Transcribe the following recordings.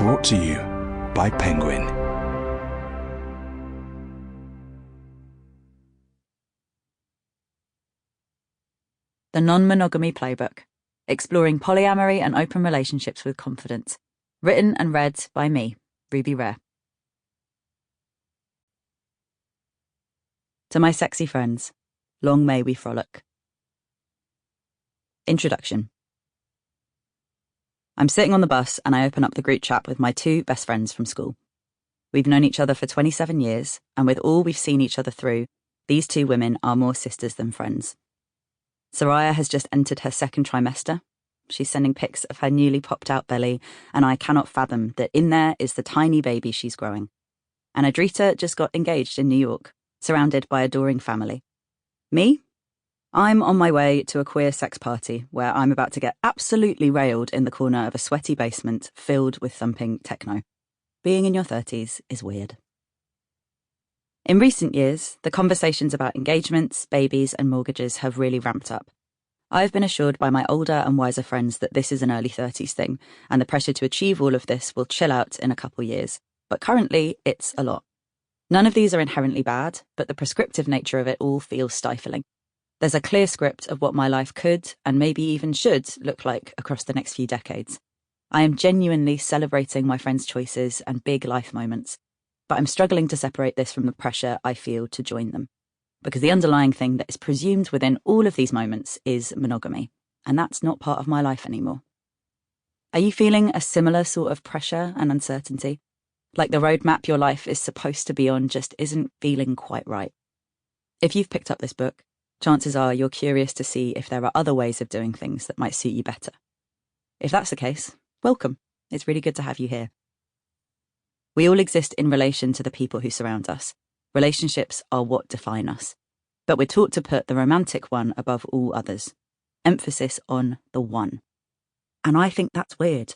Brought to you by Penguin. The Non-Monogamy Playbook, exploring polyamory and open relationships with confidence. Written and read by me, Ruby Rare. To my sexy friends, long may we frolic. Introduction. I'm sitting on the bus and I open up the group chat with my two best friends from school. We've known each other for 27 years, and with all we've seen each other through, these two women are more sisters than friends. Soraya has just entered her second trimester. She's sending pics of her newly popped out belly, and I cannot fathom that in there is the tiny baby she's growing. And Adrita just got engaged in New York, surrounded by adoring family. Me? I'm on my way to a queer sex party where I'm about to get absolutely railed in the corner of a sweaty basement filled with thumping techno. Being in your 30s is weird. In recent years, the conversations about engagements, babies, and mortgages have really ramped up. I've been assured by my older and wiser friends that this is an early 30s thing, and the pressure to achieve all of this will chill out in a couple years. But currently, it's a lot. None of these are inherently bad, but the prescriptive nature of it all feels stifling. There's a clear script of what my life could, and maybe even should, look like across the next few decades. I am genuinely celebrating my friends' choices and big life moments, but I'm struggling to separate this from the pressure I feel to join them. Because the underlying thing that is presumed within all of these moments is monogamy, and that's not part of my life anymore. Are you feeling a similar sort of pressure and uncertainty? Like the roadmap your life is supposed to be on just isn't feeling quite right? If you've picked up this book, chances are you're curious to see if there are other ways of doing things that might suit you better. If that's the case, welcome. It's really good to have you here. We all exist in relation to the people who surround us. Relationships are what define us. But we're taught to put the romantic one above all others. Emphasis on the one. And I think that's weird.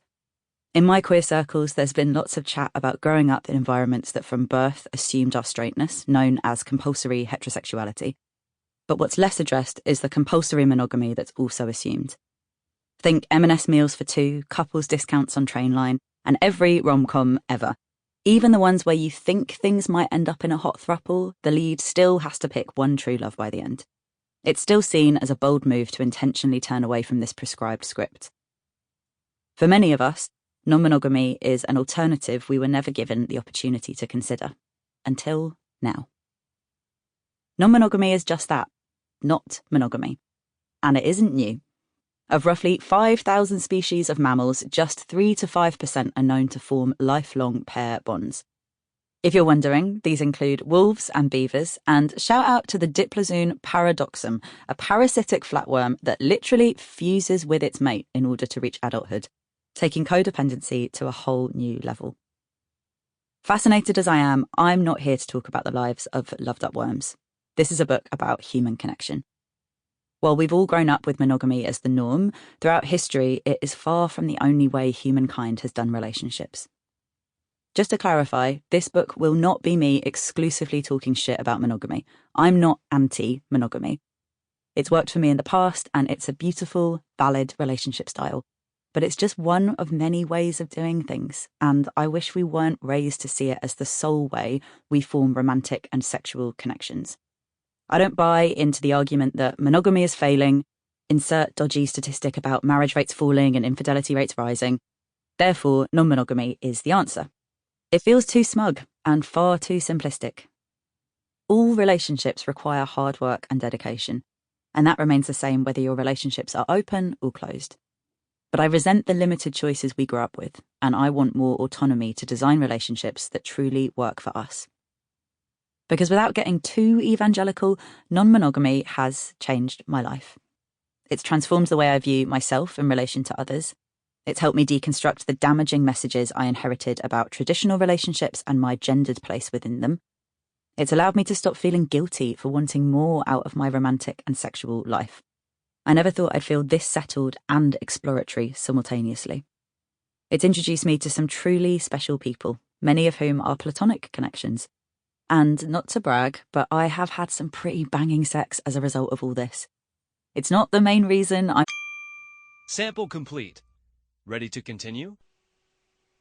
In my queer circles, there's been lots of chat about growing up in environments that from birth assumed our straightness, known as compulsory heterosexuality. But what's less addressed is the compulsory monogamy that's also assumed. Think M&S meals for two, couples discounts on Trainline, and every rom-com ever. Even the ones where you think things might end up in a hot throuple, the lead still has to pick one true love by the end. It's still seen as a bold move to intentionally turn away from this prescribed script. For many of us, non-monogamy is an alternative we were never given the opportunity to consider. Until now. Non-monogamy is just that. Not monogamy. And it isn't new. Of roughly 5,000 species of mammals, just 3 to 5% are known to form lifelong pair bonds. If you're wondering, these include wolves and beavers, and shout out to the Diplozoon paradoxum, a parasitic flatworm that literally fuses with its mate in order to reach adulthood, taking codependency to a whole new level. Fascinated as I am, I'm not here to talk about the lives of loved-up worms. This is a book about human connection. While we've all grown up with monogamy as the norm, throughout history, it is far from the only way humankind has done relationships. Just to clarify, this book will not be me exclusively talking shit about monogamy. I'm not anti-monogamy. It's worked for me in the past, and it's a beautiful, valid relationship style. But it's just one of many ways of doing things, and I wish we weren't raised to see it as the sole way we form romantic and sexual connections. I don't buy into the argument that monogamy is failing, insert dodgy statistic about marriage rates falling and infidelity rates rising. Therefore, non-monogamy is the answer. It feels too smug and far too simplistic. All relationships require hard work and dedication, and that remains the same whether your relationships are open or closed. But I resent the limited choices we grew up with, and I want more autonomy to design relationships that truly work for us. Because without getting too evangelical, non-monogamy has changed my life. It's transformed the way I view myself in relation to others. It's helped me deconstruct the damaging messages I inherited about traditional relationships and my gendered place within them. It's allowed me to stop feeling guilty for wanting more out of my romantic and sexual life. I never thought I'd feel this settled and exploratory simultaneously. It's introduced me to some truly special people, many of whom are platonic connections. And not to brag, but I have had some pretty banging sex as a result of all this. It's not the main reason I'm... Sample complete. Ready to continue?